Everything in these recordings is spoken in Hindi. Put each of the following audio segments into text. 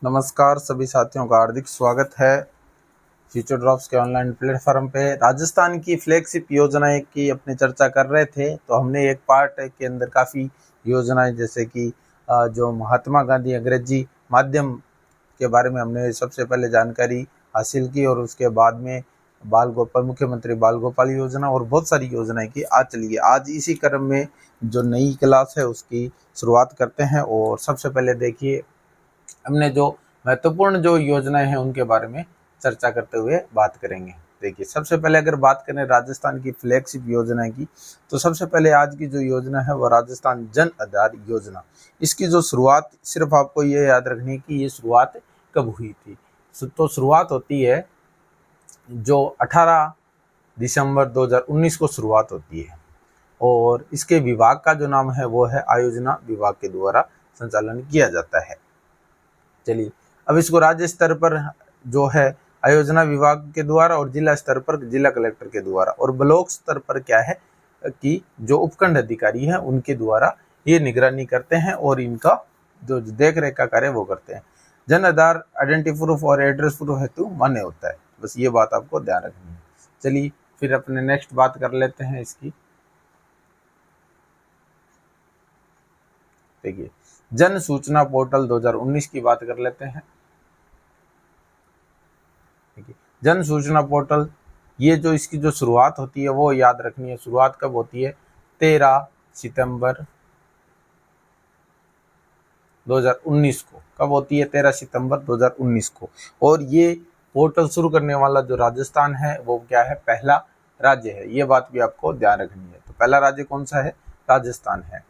नमस्कार सभी साथियों का हार्दिक स्वागत है फ्यूचर ड्रॉप्स के ऑनलाइन प्लेटफॉर्म पे। राजस्थान की फ्लैगशिप योजनाएं की अपनी चर्चा कर रहे थे, तो हमने एक पार्ट के अंदर काफ़ी योजनाएं जैसे कि जो महात्मा गांधी अंग्रेजी माध्यम के बारे में हमने सबसे पहले जानकारी हासिल की, और उसके बाद में बाल गोपाल मुख्यमंत्री बाल गोपाल योजना और बहुत सारी योजनाएं की। आज चलिए आज इसी क्रम में जो नई क्लास है उसकी शुरुआत करते हैं। और सबसे पहले देखिए, हमने जो महत्वपूर्ण जो योजनाएं हैं उनके बारे में चर्चा करते हुए बात करेंगे। देखिए, सबसे पहले अगर बात करें राजस्थान की फ्लैगशिप योजना की, तो सबसे पहले आज की जो योजना है वो राजस्थान जन आधार योजना। इसकी जो शुरुआत, सिर्फ आपको ये याद रखनी है कि ये शुरुआत कब हुई थी। तो शुरुआत होती है जो 18 दिसंबर 2019 को शुरुआत होती है, और इसके विभाग का जो नाम है वो है आयोजना विभाग के द्वारा संचालन किया जाता है। चलिए, अब इसको राज्य स्तर पर जो है आयोजना विभाग के द्वारा, और जिला स्तर पर जिला कलेक्टर के द्वारा, और ब्लॉक स्तर पर क्या है कि जो उपखंड अधिकारी हैं उनके द्वारा ये निगरानी करते हैं और इनका जो देख रेख का कार्य वो करते हैं। जन आधार आइडेंटिटी प्रूफ और एड्रेस प्रूफ हेतु मान्य होता है। बस ये बात आपको ध्यान रखनी है। चलिए फिर अपने नेक्स्ट बात कर लेते हैं इसकी। देखिए, जन सूचना पोर्टल 2019 की बात कर लेते हैं। जन सूचना पोर्टल, ये जो इसकी जो शुरुआत होती है वो याद रखनी है। शुरुआत कब होती है? 13 सितंबर 2019 को। कब होती है? 13 सितंबर 2019 को। और ये पोर्टल शुरू करने वाला जो राजस्थान है वो क्या है? पहला राज्य है। ये बात भी आपको ध्यान रखनी है। तो पहला राज्य कौन सा है? राजस्थान है।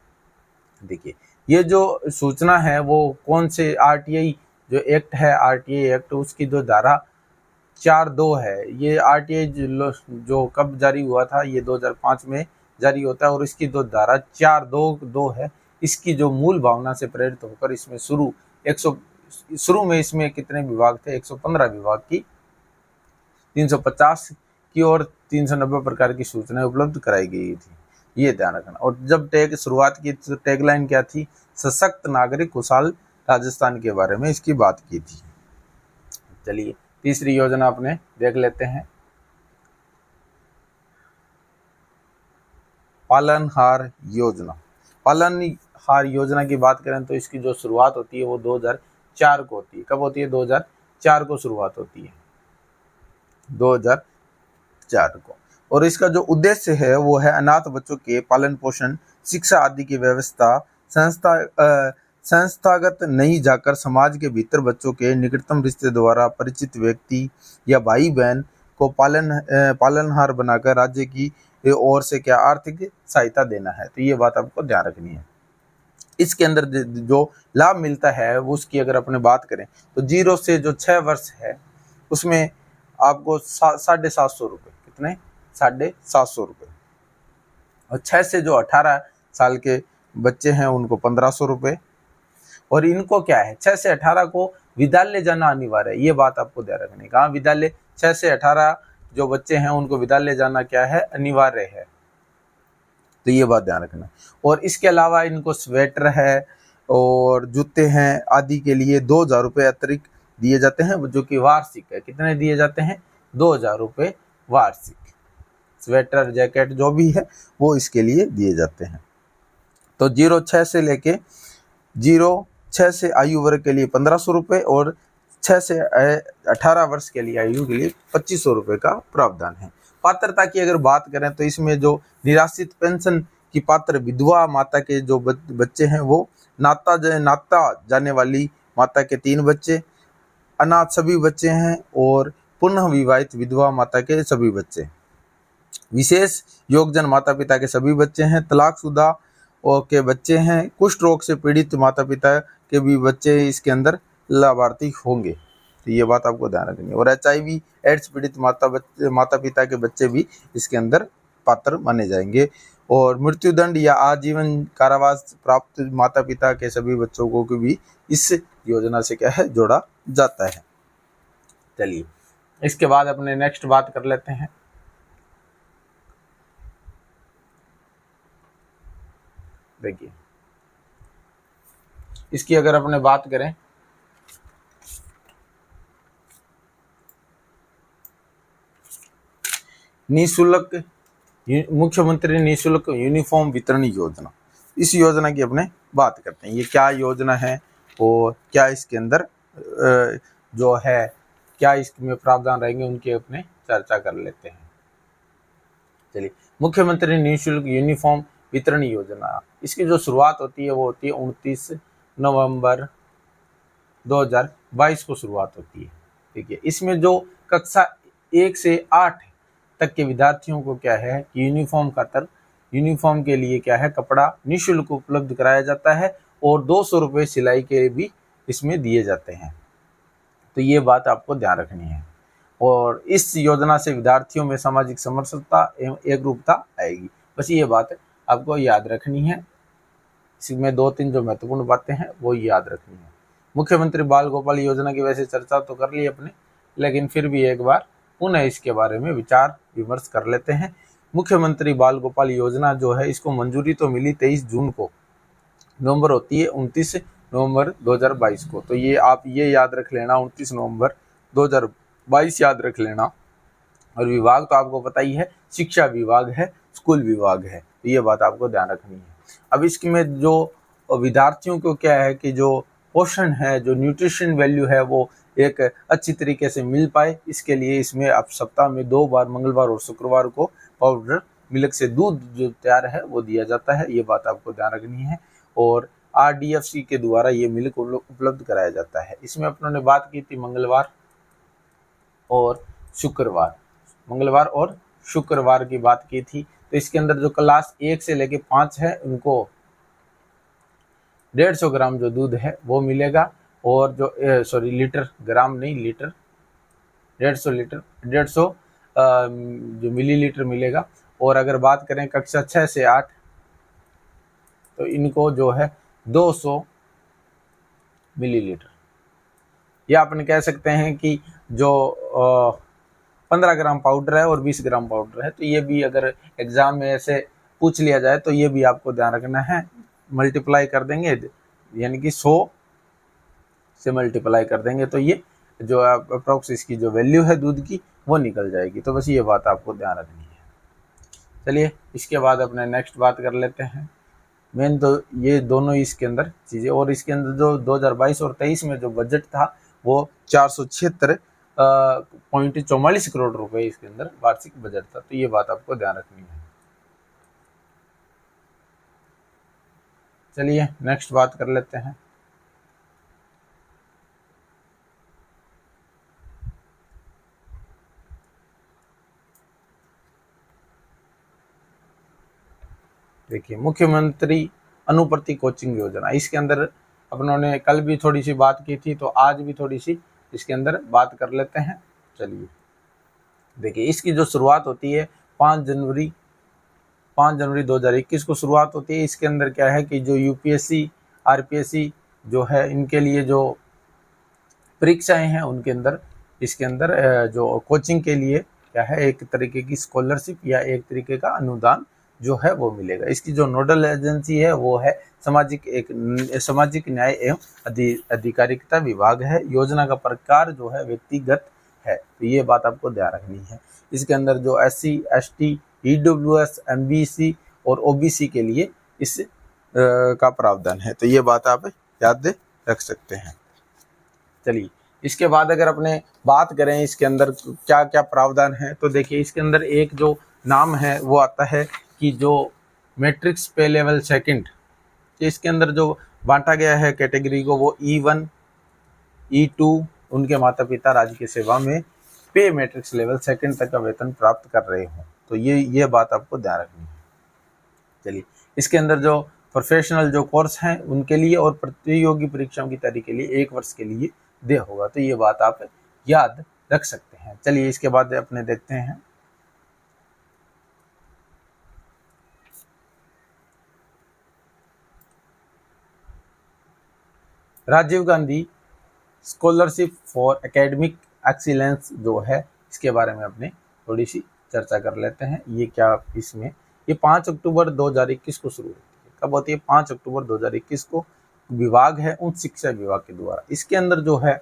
देखिए, ये जो सूचना है वो कौन से आरटीआई जो एक्ट है, आरटीआई एक्ट, उसकी जो धारा 4(2) है। ये आरटीआई जो कब जारी हुआ था? ये 2005 में जारी होता है, और इसकी जो धारा 4(2) है, इसकी जो मूल भावना से प्रेरित होकर इसमें शुरू में इसमें कितने विभाग थे? 115 विभाग की 350 की और 390 प्रकार की सूचनाएं उपलब्ध कराई गई थी। ये ध्यान रखना। और जब शुरुआत की तो टैगलाइन क्या थी? सशक्त नागरिक खुशहाल राजस्थान के बारे में इसकी बात की थी। चलिए तीसरी योजना अपने देख लेते हैं, पालनहार योजना। पालनहार योजना की बात करें तो इसकी जो शुरुआत होती है वो 2004 को होती है। कब होती है? 2004 को शुरुआत होती है, 2004 को। और इसका जो उद्देश्य है वो है अनाथ बच्चों के पालन पोषण, शिक्षा आदि की व्यवस्था संस्थागत नहीं जाकर समाज के भीतर बच्चों के निकटतम रिश्ते द्वारा परिचित व्यक्ति या भाई बहन को पालनहार बनाकर राज्य की ओर से क्या आर्थिक सहायता देना है। तो ये बात आपको ध्यान रखनी है। इसके अंदर जो लाभ मिलता है वो उसकी अगर अपने बात करें तो 0 से जो 6 वर्ष है उसमें आपको 750 रुपये। कितने? 750 रुपये। और 6 से जो 18 साल के बच्चे हैं उनको 1500 रुपये। और इनको क्या है? 6 से 18 को विद्यालय जाना अनिवार्य है। ये बात आपको ध्यान रखनी है। कहाँ विद्यालय? 6 से 18 जो बच्चे हैं उनको विद्यालय जाना क्या है? अनिवार्य है। तो ये बात ध्यान रखना। और इसके अलावा इनको स्वेटर है और जूते हैं आदि के लिए 2000 रुपये अतिरिक्त दिए जाते हैं, जो कि वार्षिक है। कितने दिए जाते हैं? 2000 रुपये वार्षिक। स्वेटर जैकेट जो भी है वो इसके लिए दिए जाते हैं। तो 06 से लेके 06 से आयु वर्ग के लिए 1500 रुपये, और 6 से 18 वर्ष के लिए आयु के लिए 2500 रुपये का प्रावधान है। पात्रता की अगर बात करें तो इसमें जो निराश्रित पेंशन की पात्र विधवा माता के जो बच्चे हैं वो नाता जाने वाली माता के 3 बच्चे, अनाथ सभी बच्चे हैं, और पुनः विवाहित विधवा माता के सभी बच्चे, विशेष योगजन माता पिता के सभी बच्चे हैं, तलाकशुदा के बच्चे हैं, कुष्ठ रोग से पीड़ित माता पिता के भी बच्चे इसके अंदर लाभार्थी होंगे। तो ये बात आपको ध्यान रखनी है। और HIV एड्स पीड़ित माता पिता के बच्चे भी इसके अंदर पात्र माने जाएंगे। और मृत्युदंड या आजीवन कारावास प्राप्त माता पिता के सभी बच्चों को भी इस योजना से क्या है? जोड़ा जाता है। चलिए इसके बाद अपने नेक्स्ट बात कर लेते हैं। देखिए, इसकी अगर अपने बात करें निःशुल्क मुख्यमंत्री निःशुल्क यूनिफॉर्म वितरण योजना, इस योजना की अपने बात करते हैं। ये क्या योजना है और क्या इसके अंदर जो है क्या इसमें प्रावधान रहेंगे, उनके अपने चर्चा कर लेते हैं। चलिए, मुख्यमंत्री निःशुल्क यूनिफॉर्म वितरण योजना, इसकी जो शुरुआत होती है वो होती है 29 नवंबर 2022 को शुरुआत होती है। ठीक है, इसमें जो कक्षा 1 से 8 तक के विद्यार्थियों को क्या है कि यूनिफॉर्म के लिए क्या है कपड़ा निःशुल्क उपलब्ध कराया जाता है और 200 रुपये सिलाई के भी इसमें दिए जाते हैं। तो ये बात आपको ध्यान रखनी है। और इस योजना से विद्यार्थियों में सामाजिक समरसता एवं एकरूपता आएगी। बस ये बात आपको याद रखनी है। इसमें 2-3 जो महत्वपूर्ण बातें हैं वो याद रखनी है। मुख्यमंत्री बाल गोपाल योजना की वैसे चर्चा तो कर ली अपने, लेकिन फिर भी एक बार पुनः इसके बारे में विचार विमर्श कर लेते हैं। मुख्यमंत्री बाल गोपाल योजना जो है इसको मंजूरी तो मिली 23 जून को, नवंबर होती है 29 नवंबर 2022 को। तो ये आप ये याद रख लेना, 29 नवंबर 2022 याद रख लेना। और विभाग तो आपको पता ही है, शिक्षा विभाग है, स्कूल विभाग है, तो ये बात आपको ध्यान रखनी है। अब इसमें जो विद्यार्थियों को क्या है कि जो पोषण है, जो न्यूट्रिशन वैल्यू है वो एक अच्छी तरीके से मिल पाए, इसके लिए इसमें अब सप्ताह में 2 बार मंगलवार और शुक्रवार को पाउडर मिल्क से दूध जो तैयार है वो दिया जाता है। ये बात आपको ध्यान रखनी है। और RDFC के द्वारा ये मिल्क उपलब्ध कराया जाता है। इसमें अपनों ने बात की थी मंगलवार और शुक्रवार की बात की थी। तो इसके अंदर जो क्लास 1 से लेके 5 है उनको 150 ग्राम जो दूध है वो मिलेगा। और जो लीटर, ग्राम नहीं लीटर, 150 जो मिलीलीटर मिलेगा। और अगर बात करें कक्षा 6 से 8 तो इनको जो है 200 मिलीलीटर, या अपन कह सकते हैं कि जो 15 ग्राम पाउडर है और 20 ग्राम पाउडर है। तो ये भी अगर एग्जाम में ऐसे पूछ लिया जाए तो ये भी आपको ध्यान रखना है। मल्टीप्लाई कर देंगे, यानी कि 100 से मल्टीप्लाई कर देंगे तो ये जो अप्रोक्स इसकी जो वैल्यू है दूध की वो निकल जाएगी। तो बस ये बात आपको ध्यान रखनी है। चलिए, इसके बाद अपने नेक्स्ट बात कर लेते हैं। मेन तो ये दोनों इसके अंदर चीज़ें, और इसके अंदर जो 2022 और 23 में जो बजट था वो 476.44 करोड़ रुपए इसके अंदर वार्षिक बजट था। तो ये बात आपको ध्यान रखनी है। चलिए नेक्स्ट बात कर लेते हैं। देखिए, मुख्यमंत्री अनुप्रति कोचिंग योजना, इसके अंदर अपनों ने कल भी थोड़ी सी बात की थी, तो आज भी थोड़ी सी इसके अंदर बात कर लेते हैं। चलिए देखिए, इसकी जो शुरुआत होती है 5 जनवरी 2021 को शुरुआत होती है। इसके अंदर क्या है कि जो UPSC RPSC जो है इनके लिए जो परीक्षाएं हैं उनके अंदर इसके अंदर जो कोचिंग के लिए क्या है एक तरीके की स्कॉलरशिप या एक तरीके का अनुदान जो है वो मिलेगा। इसकी जो नोडल एजेंसी है वो है सामाजिक न्याय एवं अधिकारिता विभाग है। योजना का प्रकार जो है व्यक्तिगत है, तो ये बात आपको ध्यान रखनी है। इसके अंदर जो SC ST EWS MBC और OBC के लिए इस का प्रावधान है, तो ये बात आप याद रख सकते हैं। चलिए, इसके बाद अगर अपने बात करें इसके अंदर क्या क्या प्रावधान है, तो देखिए इसके अंदर एक जो नाम है वो आता है कि जो मैट्रिक्स पे लेवल सेकंड, इसके अंदर जो बांटा गया है कैटेगरी को वो E1 E2 उनके माता पिता राज्य की सेवा में पे मैट्रिक्स लेवल सेकंड तक का वेतन प्राप्त कर रहे हों, तो ये बात आपको ध्यान रखनी है। चलिए, इसके अंदर जो प्रोफेशनल जो कोर्स हैं उनके लिए और प्रतियोगी परीक्षाओं की तैयारी के लिए 1 वर्ष के लिए दे होगा, तो ये बात आप याद रख सकते हैं। चलिए, इसके बाद अपने देखते हैं Rajiv Gandhi scholarship for academic excellence जो है, इसके बारे में अपने थोड़ी सी चर्चा कर लेते हैं। ये क्या इसमें ये 5 अक्टूबर 2021 को शुरू होती है। कब होती है? 5 अक्टूबर 2021 को। विभाग है उच्च शिक्षा विभाग के द्वारा। इसके अंदर जो है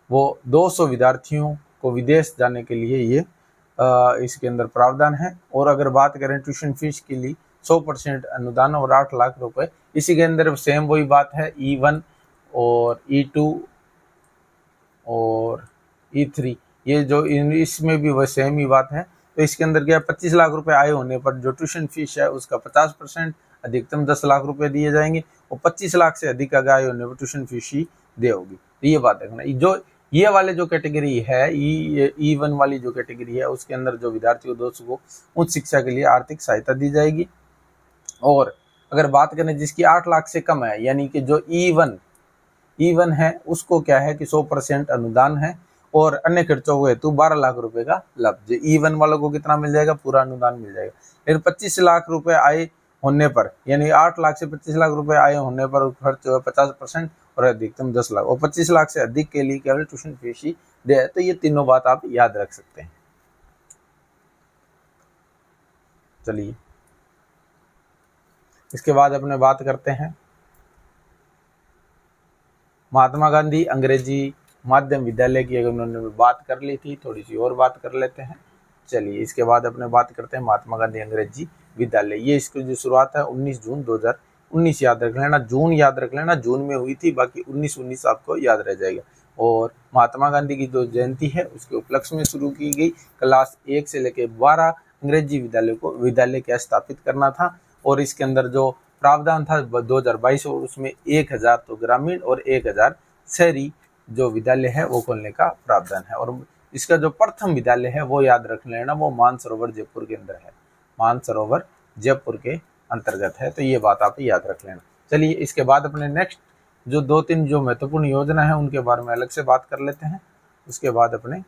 वो 200 विद्यार्थियों को विदेश जाने के लिए ये इसके अंदर प्रावधान है। और अगर बात करें ट्यूशन फीस के लिए 100% अनुदान और 8 लाख रुपए, इसी के अंदर सेम वही बात है, E1 और E2 और E3, ये जो इसमें भी वह सेम ही बात है। तो इसके अंदर क्या 25 लाख रुपए आय होने पर जो ट्यूशन फीस है उसका 50% अधिकतम 10 लाख रुपए दिए जाएंगे, और 25 लाख से अधिक अगर आय होने पर ट्यूशन फीस ही दे होगी। तो ये बात देखना, जो ये वाले जो कैटेगरी है, E1 वाली जो कैटेगरी है, उसके अंदर जो विद्यार्थियों दोस्तों को उच्च शिक्षा के लिए आर्थिक सहायता दी जाएगी। और अगर बात करें जिसकी 8 लाख से कम है, यानी कि जो E1 है, उसको क्या है कि 100% अनुदान है और अन्य खर्चों को हेतु 12 लाख रुपए का लाभ। E1 वालों को कितना मिल जाएगा, पूरा अनुदान मिल जाएगा। लेकिन 25 लाख रुपए आय होने पर, यानी 8 लाख से 25 लाख रुपए आय होने पर खर्च जो है 50% और अधिकतम 10 लाख, और 25 लाख से अधिक के लिए केवल ट्यूशन फीस ही दे। तो ये तीनों बात आप याद रख सकते हैं। चलिए इसके बाद अपने बात करते हैं महात्मा गांधी अंग्रेजी माध्यम विद्यालय की। अगर उन्होंने बात कर ली थी, थोड़ी सी और बात कर लेते हैं। चलिए इसके बाद अपने बात करते हैं महात्मा गांधी अंग्रेजी विद्यालय। ये इसकी जो शुरुआत है 19 जून 2019 याद रख लेना, जून याद रख लेना, जून में हुई थी, बाकी 19 आपको याद रह जाएगा। और महात्मा गांधी की जो जयंती है उसके उपलक्ष्य में शुरू की गई क्लास 1 से लेकर 12 अंग्रेजी विद्यालय क्या स्थापित करना था। और इसके अंदर जो प्रावधान था 2022, और उसमें 1000 तो ग्रामीण और 1000 शहरी जो विद्यालय है वो खोलने का प्रावधान है। और इसका जो प्रथम विद्यालय है वो याद रख लेना, वो मानसरोवर जयपुर के अंदर है, मानसरोवर जयपुर के अंतर्गत है। तो ये बात आप याद रख लेना। चलिए इसके बाद अपने नेक्स्ट जो 2-3 जो महत्वपूर्ण योजना है उनके बारे में अलग से बात कर लेते हैं। उसके बाद अपने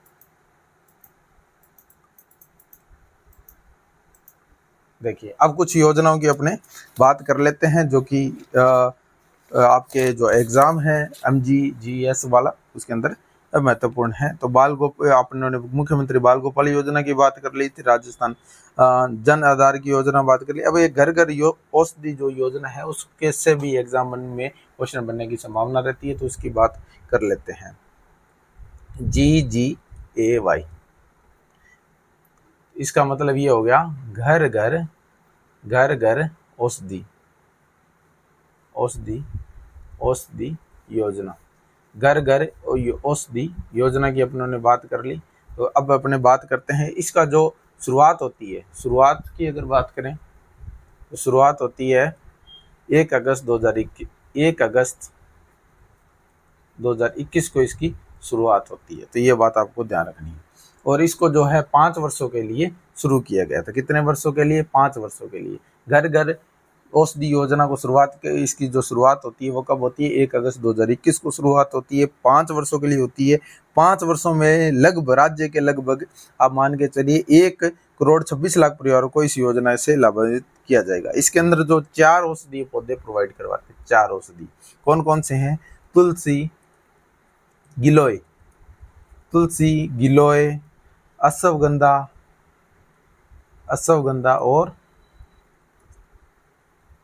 देखिए अब कुछ योजनाओं की अपने बात कर लेते हैं जो कि आपके जो एग्जाम है MGGS वाला उसके अंदर महत्वपूर्ण है। तो आपने मुख्यमंत्री बाल गोपाल योजना की बात कर ली थी, राजस्थान जन आधार की योजना बात कर ली। अब ये घर घर औषधि जो योजना है उसके से भी एग्जाम में क्वेश्चन बनने की संभावना रहती है, तो उसकी बात कर लेते हैं। GGAY, इसका मतलब ये हो गया घर घर औषधि योजना, घर घर औषधि योजना की अपनों बात कर ली। तो अब अपने बात करते हैं इसका जो शुरुआत होती है, शुरुआत की अगर बात करें तो शुरुआत होती है 1 अगस्त 2021 को इसकी शुरुआत होती है। तो ये बात आपको ध्यान रखनी है। और इसको जो है 5 वर्षों के लिए शुरू किया गया था। कितने वर्षों के लिए? 5 वर्षों के लिए। घर घर औषधि योजना को इसकी जो शुरुआत होती है वो कब होती है? 1 अगस्त 2021 को शुरुआत होती है, 5 वर्षों के लिए होती है। 5 वर्षों में लगभग राज्य के लगभग आप मान के चलिए 1,26,00,000 परिवारों को इस योजना से लाभान्वित किया जाएगा। इसके अंदर जो 4 औषधीय पौधे प्रोवाइड करवाते हैं, 4 औषधि कौन कौन से हैं? तुलसी, गिलोय, अश्वगंधा और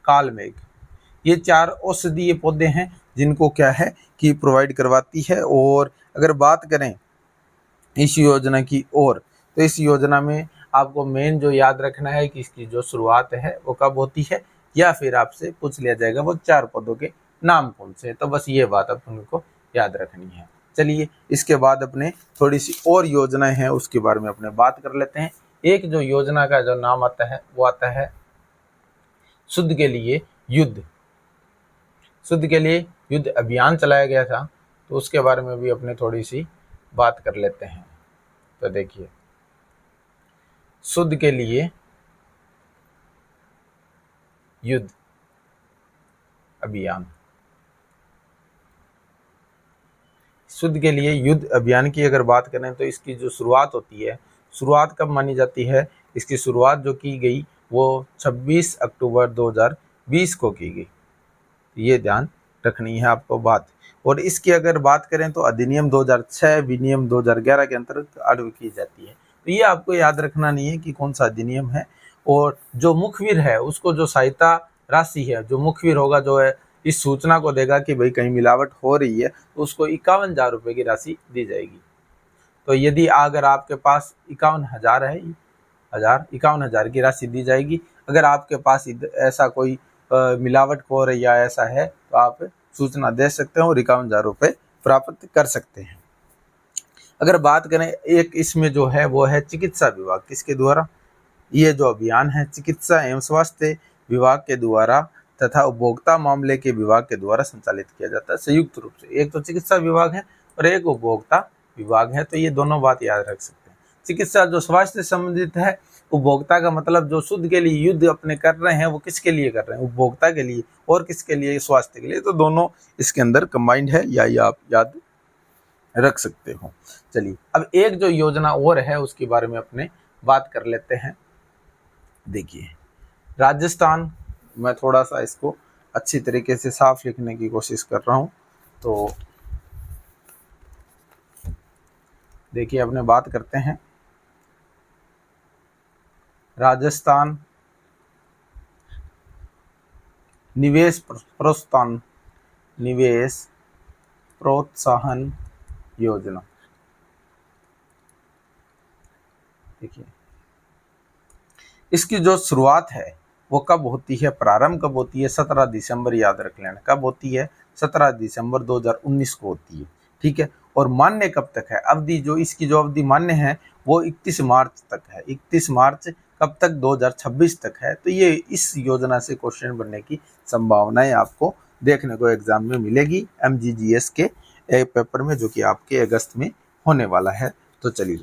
कालमेघ। ये 4 औषधीय पौधे हैं जिनको क्या है कि प्रोवाइड करवाती है। और अगर बात करें इस योजना की तो इस योजना में आपको मेन जो याद रखना है कि इसकी जो शुरुआत है वो कब होती है, या फिर आपसे पूछ लिया जाएगा वो 4 पौधों के नाम कौन से। तो बस ये बात आपको याद रखनी है। चलिए इसके बाद अपने थोड़ी सी और योजनाएं हैं उसके बारे में अपने बात कर लेते हैं। एक जो योजना का जो नाम आता है वो आता है शुद्ध के लिए युद्ध अभियान चलाया गया था। तो उसके बारे में भी अपने थोड़ी सी बात कर लेते हैं। तो देखिए शुद्ध के लिए युद्ध अभियान, शुद्ध के लिए युद्ध अभियान की अगर बात करें तो इसकी जो शुरुआत होती है, शुरुआत कब मानी जाती है? इसकी शुरुआत जो की गई वो 26 अक्टूबर 2020 को की गई। ये ध्यान रखनी है आपको बात। और इसकी अगर बात करें तो अधिनियम 2006 विनियम 2011 के अंतर्गत लागू की जाती है। तो ये आपको याद रखना नहीं है कि कौन सा अधिनियम है। और जो मुखबिर है उसको जो सहायता राशि है, जो मुखबिर होगा जो है इस सूचना को देगा कि भाई कहीं मिलावट हो रही है, तो उसको 51,000 रुपये की राशि दी जाएगी। तो यदि अगर आपके पास 51,000 है, 51,000 की राशि दी जाएगी। अगर आपके पास ऐसा कोई मिलावटखोर या ऐसा है तो आप सूचना दे सकते हैं और 51,000 रुपये प्राप्त कर सकते हैं। अगर बात करें एक इसमें जो है वो है चिकित्सा विभाग, किसके द्वारा ये जो अभियान है चिकित्सा एवं स्वास्थ्य विभाग के द्वारा तथा उपभोक्ता मामले के विभाग के द्वारा संचालित किया जाता है संयुक्त रूप से। एक तो चिकित्सा विभाग है और एक उपभोक्ता विभाग है, तो ये दोनों बात याद रख सकते हैं। चिकित्सा जो स्वास्थ्य से संबंधित है, उपभोक्ता का मतलब जो शुद्ध के लिए युद्ध अपने कर रहे हैं वो किसके लिए कर रहे हैं, उपभोक्ता के लिए, और किसके लिए, स्वास्थ्य के लिए। तो दोनों इसके अंदर कंबाइंड है, या ये आप याद रख सकते हो। चलिए अब एक जो योजना और है उसके बारे में अपने बात कर लेते हैं। देखिए राजस्थान, मैं थोड़ा सा इसको अच्छी तरीके से साफ लिखने की कोशिश कर रहा हूं। तो देखिए अपने बात करते हैं राजस्थान निवेश प्रोत्साहन योजना। देखिए इसकी जो शुरुआत है वो कब होती है, प्रारंभ कब होती है, 17 दिसंबर, याद रख लेना कब होती है, 17 दिसंबर 2019 को होती है। ठीक है, और मान्य कब तक है, अवधि जो इसकी जो अवधि मान्य है वो 31 मार्च तक है। 31 मार्च कब तक, 2026 तक है। तो ये इस योजना से क्वेश्चन बनने की संभावनाएं आपको देखने को एग्जाम में मिलेगी MGGS के पेपर में, जो कि आपके अगस्त में होने वाला है। तो चलिए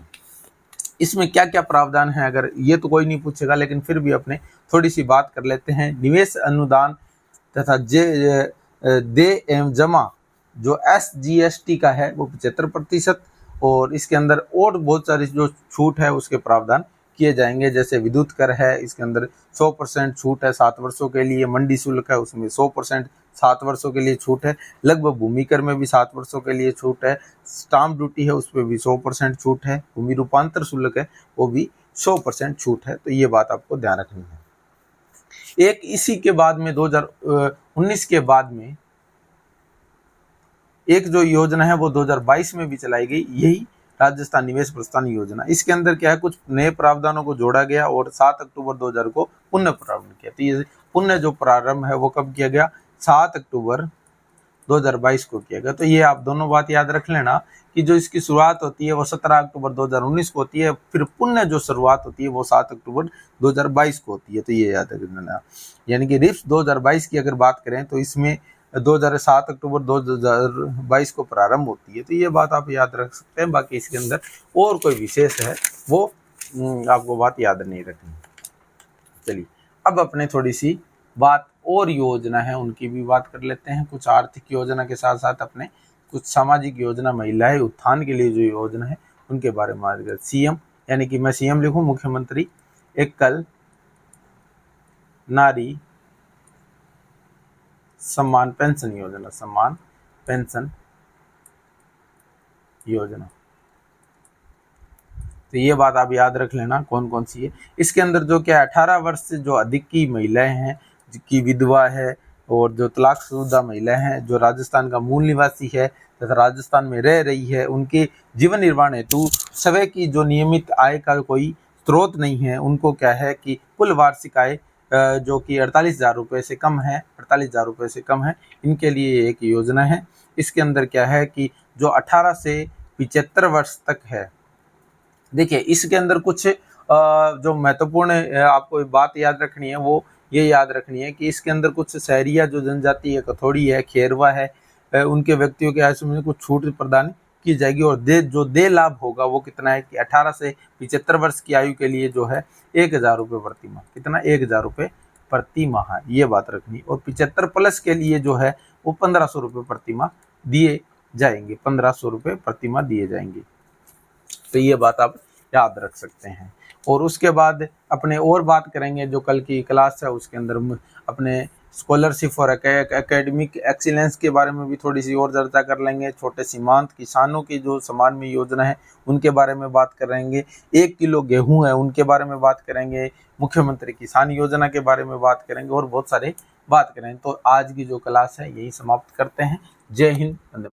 इसमें क्या क्या प्रावधान है, अगर ये तो कोई नहीं पूछेगा लेकिन फिर भी अपने थोड़ी सी बात कर लेते हैं। निवेश अनुदान तथा दे एवं जमा जो SGST का है वो 75%, और इसके अंदर और बहुत सारी जो छूट है उसके प्रावधान किए जाएंगे। जैसे विद्युत कर है, इसके अंदर 100% छूट है 7 वर्षों के लिए। मंडी शुल्क है उसमें 100% 7 वर्षों के लिए छूट है। लगभग भूमि कर में भी 7 वर्षों के लिए छूट है। स्टाम्प ड्यूटी है उस पर भी 100% छूट है। भूमि रूपांतर शुल्क है वो भी 100% छूट है। तो ये बात आपको ध्यान रखनी है। एक इसी के बाद में 2019 के बाद में एक जो योजना है वो 2022 में भी चलाई गई, यही राजस्थान निवेश प्रोत्साहन योजना। इसके अंदर क्या है, कुछ नए प्रावधानों को जोड़ा गया और 7 अक्टूबर 2000 को पुनः प्रारंभ किया। तो ये पुनः जो प्रारंभ है वो कब किया गया, 7 अक्टूबर 2022 को किया गया। तो ये आप दोनों बात याद रख लेना कि जो इसकी शुरुआत होती है वो 17 अक्टूबर 2019 को होती है, फिर पुनः जो शुरुआत होती है वो 7 अक्टूबर 2022 को होती है। तो ये याद रख लेना। यानी कि रिप्स 2022 की अगर बात करें तो इसमें 7 अक्टूबर 2022 को प्रारंभ होती है। तो ये बात आप याद रख सकते हैं। बाकी इसके अंदर और कोई विशेष है वो आपको बात याद नहीं रखनी। चलिए अब अपने थोड़ी सी बात और योजना है उनकी भी बात कर लेते हैं। कुछ आर्थिक योजना के साथ साथ अपने कुछ सामाजिक योजना, महिलाएं उत्थान के लिए जो योजना है उनके बारे में बात करें। CM यानी कि मैं CM लिखूं, मुख्यमंत्री एकल नारी सम्मान पेंशन योजना, सम्मान पेंशन योजना। तो ये बात आप याद रख लेना कौन कौन सी है। इसके अंदर जो क्या 18 वर्ष से जो अधिक की महिलाएं हैं, जिनकी विधवा है और जो तलाकशुदा महिलाएं हैं, जो राजस्थान का मूल निवासी है तथा राजस्थान में रह रही है, उनके जीवन निर्वाह हेतु स्वयं की जो नियमित आय का कोई स्रोत नहीं है, उनको क्या है कि कुल वार्षिक आय जो कि 48,000 रुपये से कम है, 48,000 रुपये से कम है, इनके लिए एक योजना है। इसके अंदर क्या है कि जो 18 से 75 वर्ष तक है। देखिए इसके अंदर कुछ जो महत्वपूर्ण आपको बात याद रखनी है वो ये याद रखनी है कि इसके अंदर कुछ शहरिया जो जनजाति है, कथोड़ी है, खेरवा है, उनके व्यक्तियों के आयु में कुछ छूट प्रदान की जाएगी। और जो दे लाभ होगा वो कितना है कि 18 से 75 वर्ष की आयु के लिए जो है 1,000 रुपये प्रति माह, कितना 1,000 रुपये प्रति माह, ये बात रखनी। और 75 प्लस के लिए जो है वो 1,500 रुपये प्रति माह दिए जाएंगे, 1,500 रुपये प्रति माह दिए जाएंगे। तो ये बात आप याद रख सकते हैं। और उसके बाद अपने और बात करेंगे जो कल की क्लास है उसके अंदर अपने स्कॉलरशिप फॉर एकेडमिक एक्सीलेंस के बारे में भी थोड़ी सी और चर्चा कर लेंगे। छोटे सीमांत किसानों की जो सम्मान में योजना है उनके बारे में बात करेंगे। 1 किलो गेहूं है उनके बारे में बात करेंगे। मुख्यमंत्री किसान योजना के बारे में बात करेंगे और बहुत सारे बात करेंगे। तो आज की जो क्लास है यही समाप्त करते हैं। जय हिंद।